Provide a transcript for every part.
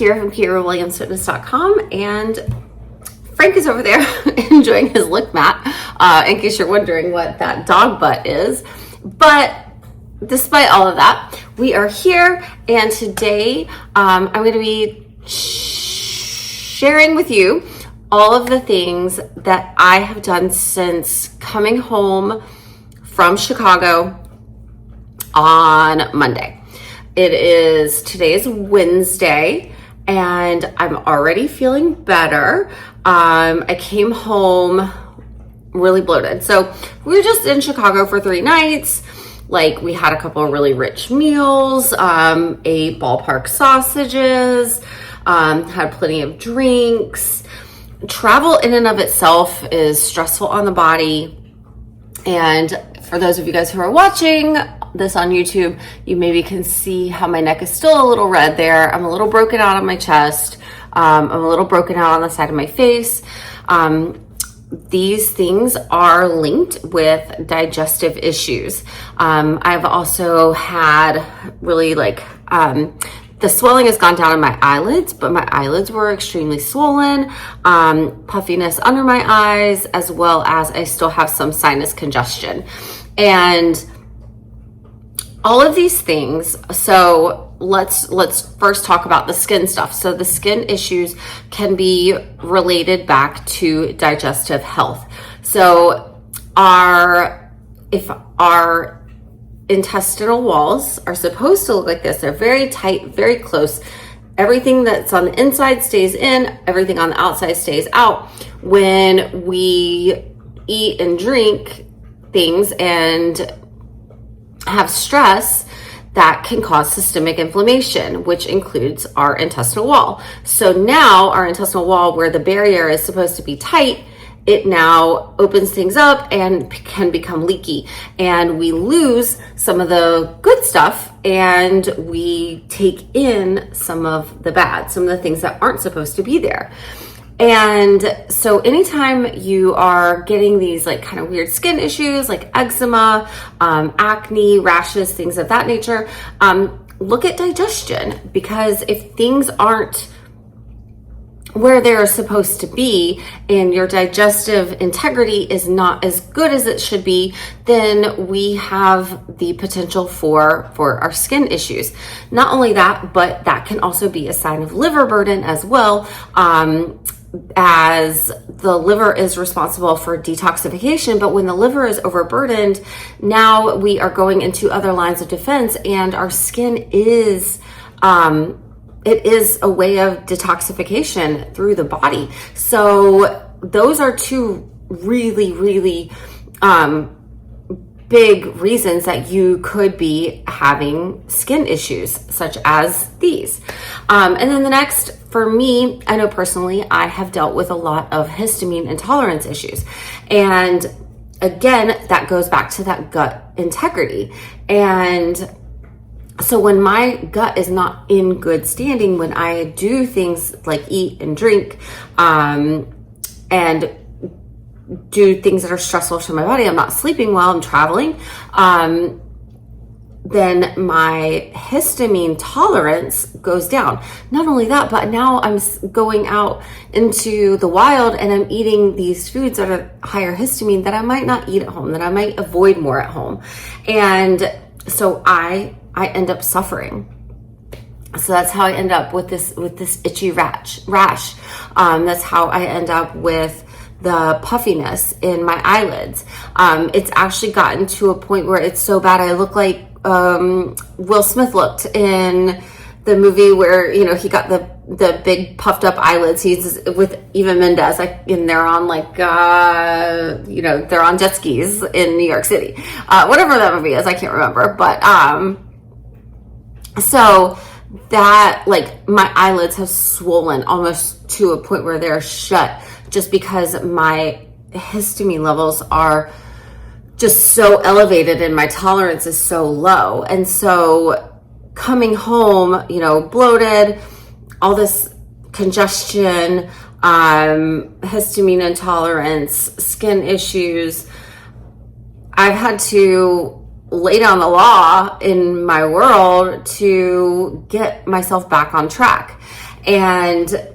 Kira from KiraWilliamsFitness.com, and Frank is over there enjoying his lick mat, in case you're wondering what that dog butt is. But despite all of that, we are here, and today I'm going to be sharing with you all of the things that I have done since coming home from Chicago on Monday. Today is Wednesday, and I'm already feeling better. I came home really bloated. So we were just in Chicago for 3 nights. Like, we had a couple of really rich meals, ate ballpark sausages, had plenty of drinks. Travel in and of itself is stressful on the body. And for those of you guys who are watching this on YouTube, you maybe can see how my neck is still a little red there. I'm a little broken out on my chest. I'm a little broken out on the side of my face. These things are linked with digestive issues. I've also had really the swelling has gone down in my eyelids, but my eyelids were extremely swollen, puffiness under my eyes, as well as I still have some sinus congestion. And all of these things, so let's first talk about the skin stuff. So the skin issues can be related back to digestive health. So if our intestinal walls are supposed to look like this, they're very tight, very close. Everything that's on the inside stays in, everything on the outside stays out. When we eat and drink things and have stress, that can cause systemic inflammation, which includes our intestinal wall. So now our intestinal wall, where the barrier is supposed to be tight, it now opens things up and can become leaky, and we lose some of the good stuff and we take in some of the bad, some of the things that aren't supposed to be there. And so anytime you are getting these kind of weird skin issues like eczema, acne, rashes, things of that nature, look at digestion, because if things aren't where they're supposed to be and your digestive integrity is not as good as it should be, then we have the potential for our skin issues. Not only that, but that can also be a sign of liver burden as well, as the liver is responsible for detoxification. But when the liver is overburdened, now we are going into other lines of defense, and our skin is it is a way of detoxification through the body. So those are two really, really big reasons that you could be having skin issues such as these. And then the next, for me, I know personally, I have dealt with a lot of histamine intolerance issues. And again, that goes back to that gut integrity. And so when my gut is not in good standing, when I do things like eat and drink, and do things that are stressful to my body, I'm not sleeping well, I'm traveling, then my histamine tolerance goes down. Not only that, but now I'm going out into the wild and I'm eating these foods that are higher histamine that I might not eat at home, that I might avoid more at home. And so I end up suffering. So that's how I end up with this itchy rash. That's how I end up with the puffiness in my eyelids. It's actually gotten to a point where it's so bad I look like Will Smith looked in the movie where, he got the big puffed up eyelids. He's with Eva Mendes, and they're on they're on jet skis in New York City. Whatever that movie is, I can't remember. But so that my eyelids have swollen almost to a point where they're shut, just because my histamine levels are just so elevated and my tolerance is so low. And so coming home, bloated, all this congestion, histamine intolerance, skin issues, I've had to lay down the law in my world to get myself back on track. And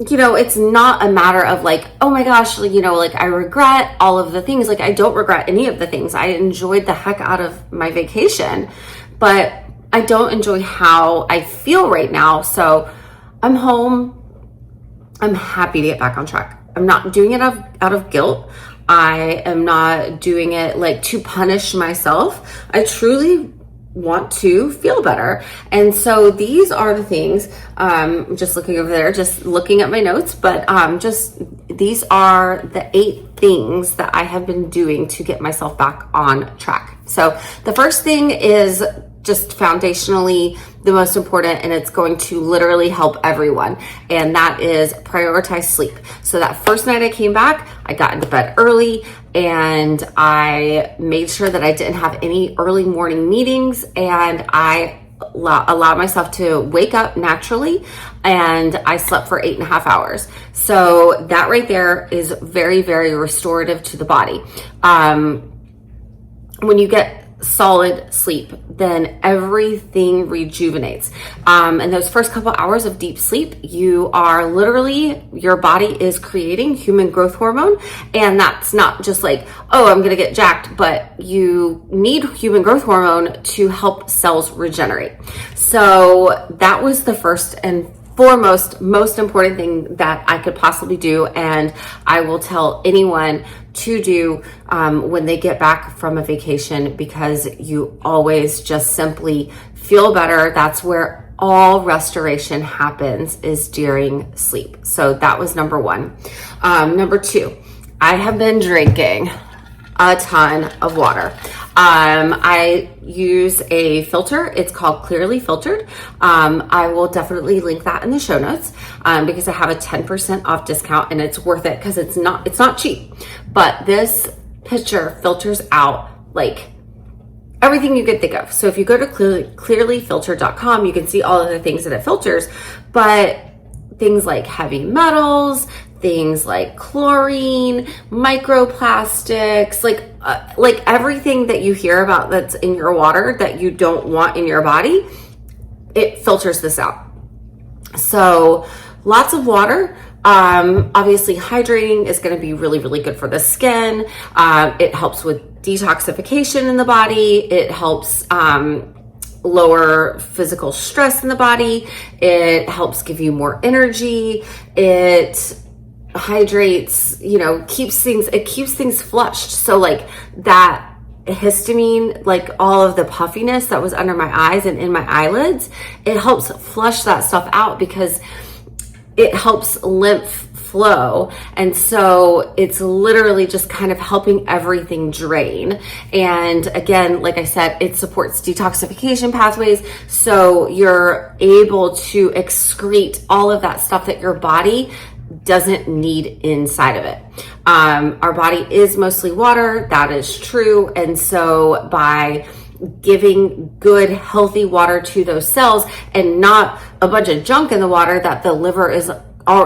it's not a matter of like, oh my gosh, like I regret all of the things. Like I don't regret any of the things. I enjoyed the heck out of my vacation, but I don't enjoy how I feel right now. So I'm home. I'm happy to get back on track. I'm not doing it out of guilt. I am not doing it like to punish myself. I truly want to feel better. And so these are the things, just looking over there, just looking at my notes, but these are the 8 things that I have been doing to get myself back on track. So the first thing is just foundationally the most important, and it's going to literally help everyone, and that is prioritize sleep. So that first night I came back, I got into bed early and I made sure that I didn't have any early morning meetings, and I allowed myself to wake up naturally, and I slept for 8.5 hours. So that right there is very, very restorative to the body. When you get solid sleep, then everything rejuvenates. And those first couple hours of deep sleep, your body is creating human growth hormone. And that's not just like, oh, I'm going to get jacked, but you need human growth hormone to help cells regenerate. So that was the first and foremost, most important thing that I could possibly do. And I will tell anyone to do when they get back from a vacation, because you always just simply feel better. That's where all restoration happens, is during sleep. So that was number 1. Number 2, I have been drinking a ton of water. I use a filter. It's called Clearly Filtered. I will definitely link that in the show notes, because I have a 10% off discount, and it's worth it because it's not cheap. But this pitcher filters out like everything you could think of. So if you go to clearlyfilter.com, you can see all of the things that it filters, but things like heavy metals, things like chlorine, microplastics, like everything that you hear about that's in your water that you don't want in your body, it filters this out. So lots of water. Obviously hydrating is going to be really, really good for the skin. It helps with detoxification in the body. It helps lower physical stress in the body. It helps give you more energy. It hydrates, keeps things flushed. So like that histamine, like all of the puffiness that was under my eyes and in my eyelids, it helps flush that stuff out because it helps lymph flow. And so it's literally just kind of helping everything drain. And again, like I said, it supports detoxification pathways. So you're able to excrete all of that stuff that your body doesn't need inside of it. Our body is mostly water. That is true. And so by giving good, healthy water to those cells and not a bunch of junk in the water that the liver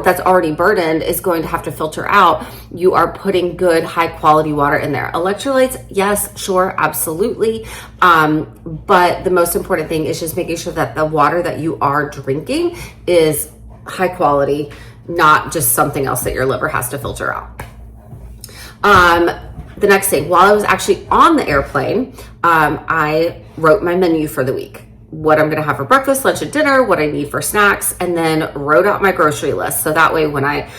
that's already burdened is going to have to filter out, you are putting good, high quality water in there. Electrolytes, yes, sure, absolutely. But the most important thing is just making sure that the water that you are drinking is high quality, not just something else that your liver has to filter out. The next thing, while I was actually on the airplane, I wrote my menu for the week. What I'm going to have for breakfast, lunch, and dinner, what I need for snacks, and then wrote out my grocery list. So that way when I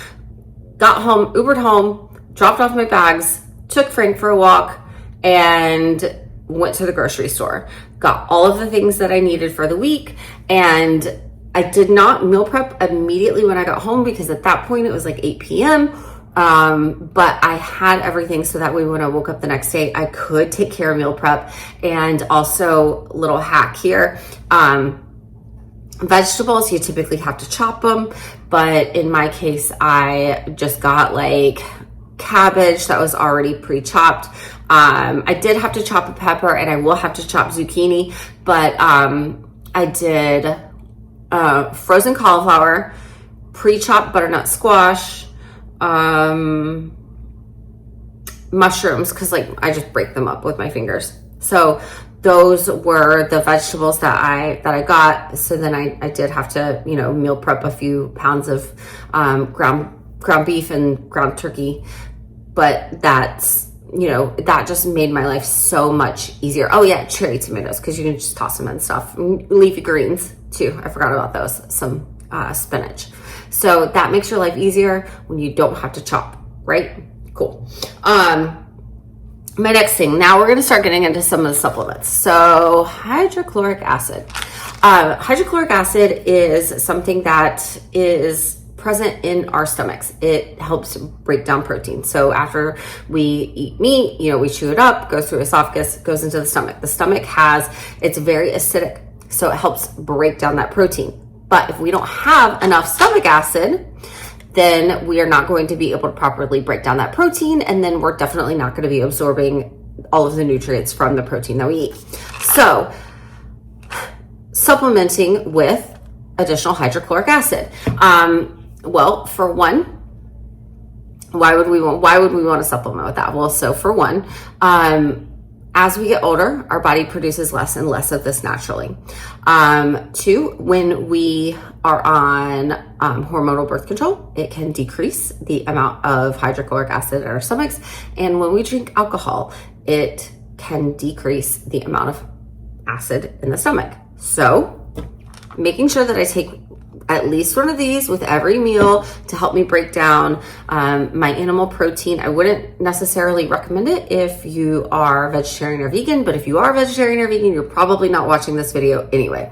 got home, Ubered home, dropped off my bags, took Frank for a walk, and went to the grocery store. Got all of the things that I needed for the week, and I did not meal prep immediately when I got home because at that point it was like 8 p.m. But I had everything so that way when I woke up the next day, I could take care of meal prep. And also, little hack here, vegetables, you typically have to chop them. But in my case, I just got like cabbage that was already pre-chopped. I did have to chop a pepper and I will have to chop zucchini, but I did frozen cauliflower, pre-chopped butternut squash, mushrooms, because like I just break them up with my fingers. So those were the vegetables that I got. So then I did have to, meal prep a few pounds of ground beef and ground turkey, but that just made my life so much easier. Oh yeah, cherry tomatoes, because you can just toss them in stuff. Leafy greens too, I forgot about those. Some spinach. So that makes your life easier when you don't have to chop, right? Cool. My next thing, now we're going to start getting into some of the supplements. So hydrochloric acid. Hydrochloric acid is something that is present in our stomachs. It helps break down protein. So after we eat meat, we chew it up, goes through esophagus, goes into the stomach. The stomach it's very acidic, so it helps break down that protein. But if we don't have enough stomach acid, then we are not going to be able to properly break down that protein, and then we're definitely not going to be absorbing all of the nutrients from the protein that we eat. So supplementing with additional hydrochloric acid. Well, for one, why would we want to supplement with that? Well, so for one, as we get older, our body produces less and less of this naturally. Two, when we are on hormonal birth control, it can decrease the amount of hydrochloric acid in our stomachs. And when we drink alcohol, it can decrease the amount of acid in the stomach. So making sure that I take at least one of these with every meal to help me break down my animal protein. I wouldn't necessarily recommend it if you are vegetarian or vegan, but if you are vegetarian or vegan, you're probably not watching this video anyway.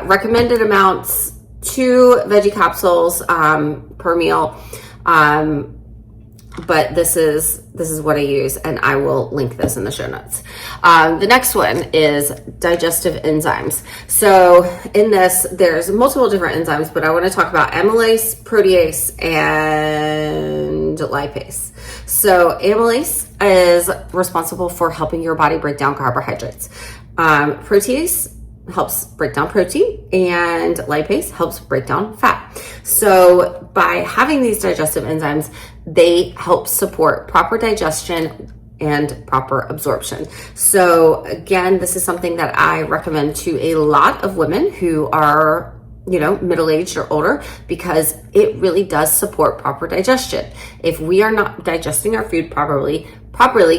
Recommended amounts, 2 veggie capsules per meal. But this is what I use, and I will link this in the show notes. The next one is digestive enzymes. So in this, there's multiple different enzymes, but I want to talk about amylase, protease, and lipase. So amylase is responsible for helping your body break down carbohydrates. Protease helps break down protein, and lipase helps break down fat. So by having these digestive enzymes, they help support proper digestion and proper absorption. So again, this is something that I recommend to a lot of women who are middle-aged or older, because it really does support proper digestion. If we are not digesting our food properly,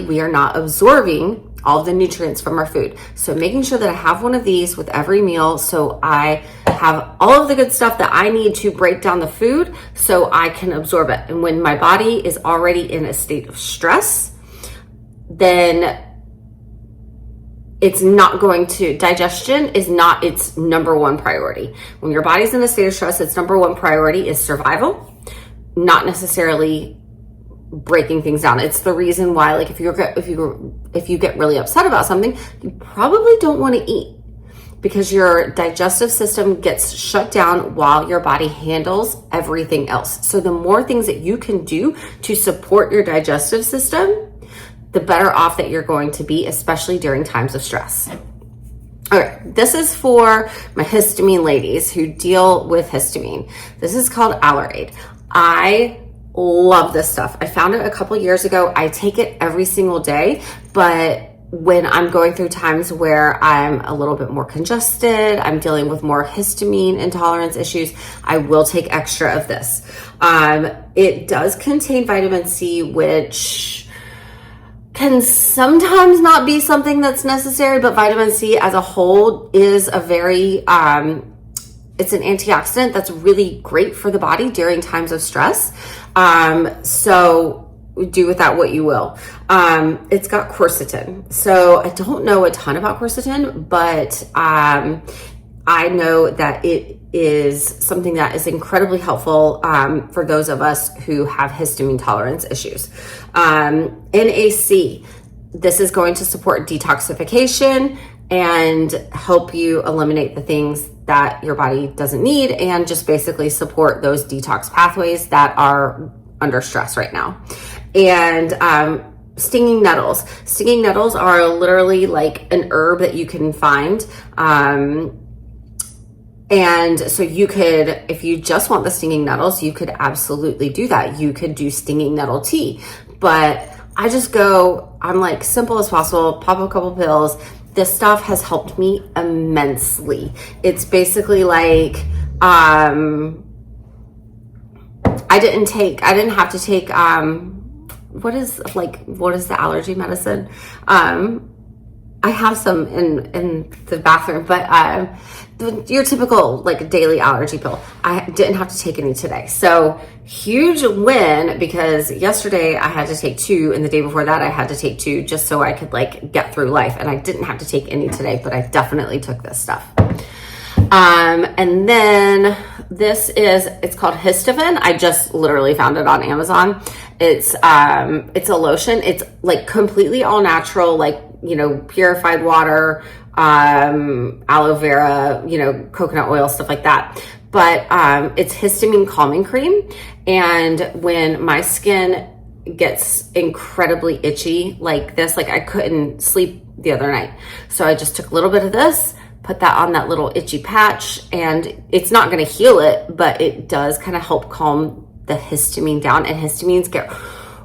we are not absorbing all the nutrients from our food. So making sure that I have one of these with every meal, so I have all of the good stuff that I need to break down the food so I can absorb it. And when my body is already in a state of stress, then digestion is not its number one priority. When your body's in a state of stress, its number one priority is survival, not necessarily breaking things down. It's the reason why, like, if you get really upset about something, you probably don't want to eat, because your digestive system gets shut down while your body handles everything else. So the more things that you can do to support your digestive system, the better off that you're going to be, especially during times of stress. Okay, this is for my histamine ladies who deal with histamine. This is called Allerade. I love this stuff. I found it a couple years ago. I take it every single day, but when I'm going through times where I'm a little bit more congested, I'm dealing with more histamine intolerance issues, I will take extra of this. It does contain vitamin C, which can sometimes not be something that's necessary, but vitamin C as a whole is a very, it's an antioxidant that's really great for the body during times of stress. So do with that what you will. It's got quercetin. So I don't know a ton about quercetin, but I know that it is something that is incredibly helpful for those of us who have histamine tolerance issues. NAC, this is going to support detoxification and help you eliminate the things that your body doesn't need, and just basically support those detox pathways that are under stress right now. And stinging nettles. Stinging nettles are literally like an herb that you can find. And so you could, if you just want the stinging nettles, you could absolutely do that. You could do stinging nettle tea. But I just go, I'm like simple as possible, pop a couple pills. This stuff has helped me immensely. It's basically like, I didn't have to take, what is the allergy medicine? I have some in the bathroom, but your typical like daily allergy pill. I didn't have to take any today. So huge win, because yesterday I had to take 2 and the day before that I had to take 2 just so I could like get through life. And I didn't have to take any today, but I definitely took this stuff. And then it's called histamine. I just literally found it on Amazon. It's a lotion. It's like completely all natural, like, you know, purified water, aloe vera, you know, coconut oil, stuff like that. But, it's histamine calming cream. And when my skin gets incredibly itchy like this, like I couldn't sleep the other night. So I just took a little bit of this, put that on that little itchy patch, and it's not going to heal it, but it does kind of help calm the histamine down. And histamines get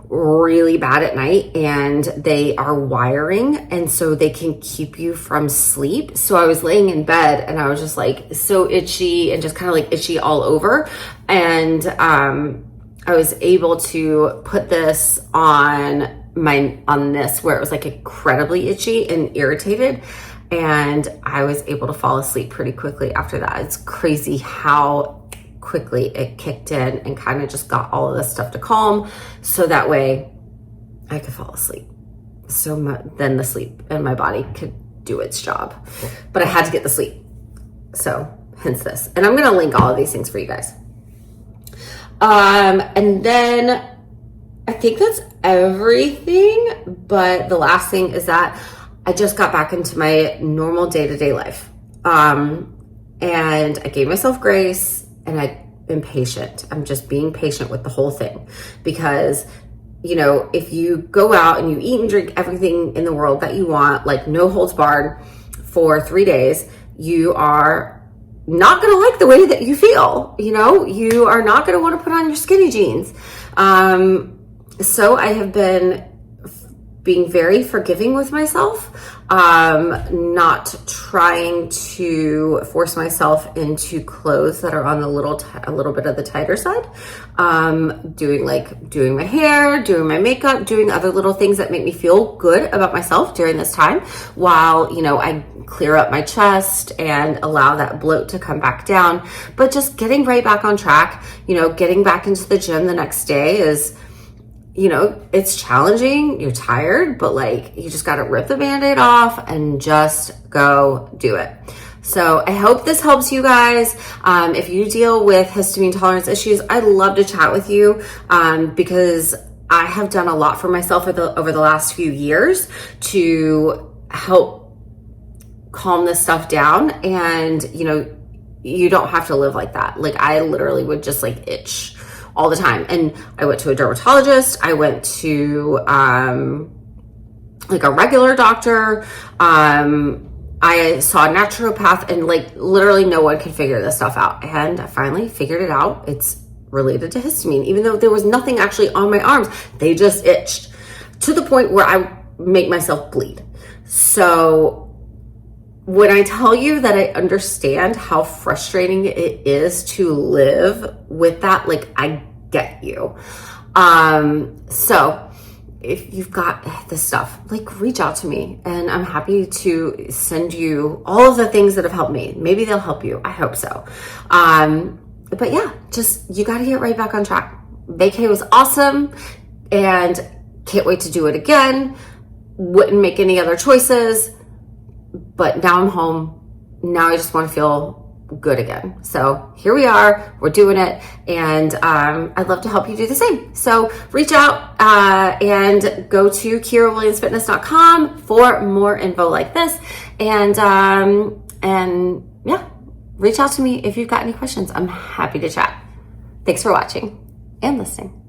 really bad at night and they are wiring, and so they can keep you from sleep. So I was laying in bed and I was just like so itchy and just kind of like itchy all over. And I was able to put this on this where it was like incredibly itchy and irritated, and I was able to fall asleep pretty quickly after that. It's crazy how quickly it kicked in and kind of just got all of this stuff to calm, so that way I could fall asleep. Then the sleep in my body could do its job. But I had to get the sleep. So hence this. And I'm going to link all of these things for you guys. And then I think that's everything. But the last thing is that I just got back into my normal day-to-day life. And I gave myself grace, and I am patient. I'm just being patient with the whole thing, because, you know, if you go out and you eat and drink everything in the world that you want, like no holds barred for 3 days, you are not going to like the way that you feel. You know, you are not going to want to put on your skinny jeans. So I have been being very forgiving with myself, not trying to force myself into clothes that are on a little bit of the tighter side, doing my hair, doing my makeup, doing other little things that make me feel good about myself during this time, while, you know, I clear up my chest and allow that bloat to come back down. But just getting right back on track, you know, getting back into the gym the next day is, you know, it's challenging, you're tired, but like, you just got to rip the Band-Aid off and just go do it. So I hope this helps you guys. If you deal with histamine tolerance issues, I'd love to chat with you, because I have done a lot for myself over the last few years to help calm this stuff down. And, you know, you don't have to live like that. Like, I literally would just like itch all the time. And I went to a dermatologist. I went to like a regular doctor. I saw a naturopath, and like literally no one could figure this stuff out. And I finally figured it out. It's related to histamine, even though there was nothing actually on my arms. They just itched to the point where I make myself bleed. So when I tell you that I understand how frustrating it is to live with that, like, I get you. So if you've got this stuff, like, reach out to me, and I'm happy to send you all of the things that have helped me. Maybe they'll help you. I hope so. But yeah, just, you got to get right back on track. Vacay was awesome, and can't wait to do it again. Wouldn't make any other choices. But now I'm home. Now I just want to feel good again. So here we are, we're doing it. And I'd love to help you do the same. So reach out and go to KiraWilliamsFitness.com for more info like this. And yeah, reach out to me if you've got any questions. I'm happy to chat. Thanks for watching and listening.